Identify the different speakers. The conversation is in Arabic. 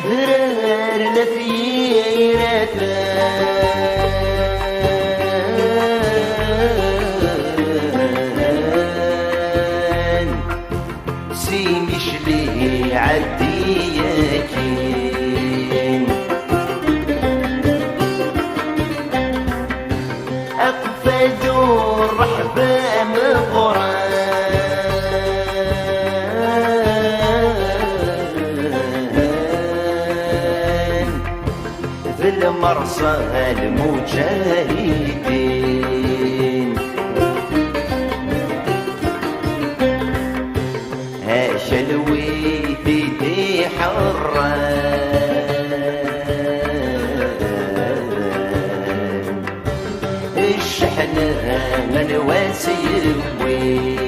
Speaker 1: ذرار لفيرتان سيمي شلي عدي ياكين أقفدو الرحبة مغران في المرصى المجاهدين هاشلوي في دي حران الشحنة من واسي وين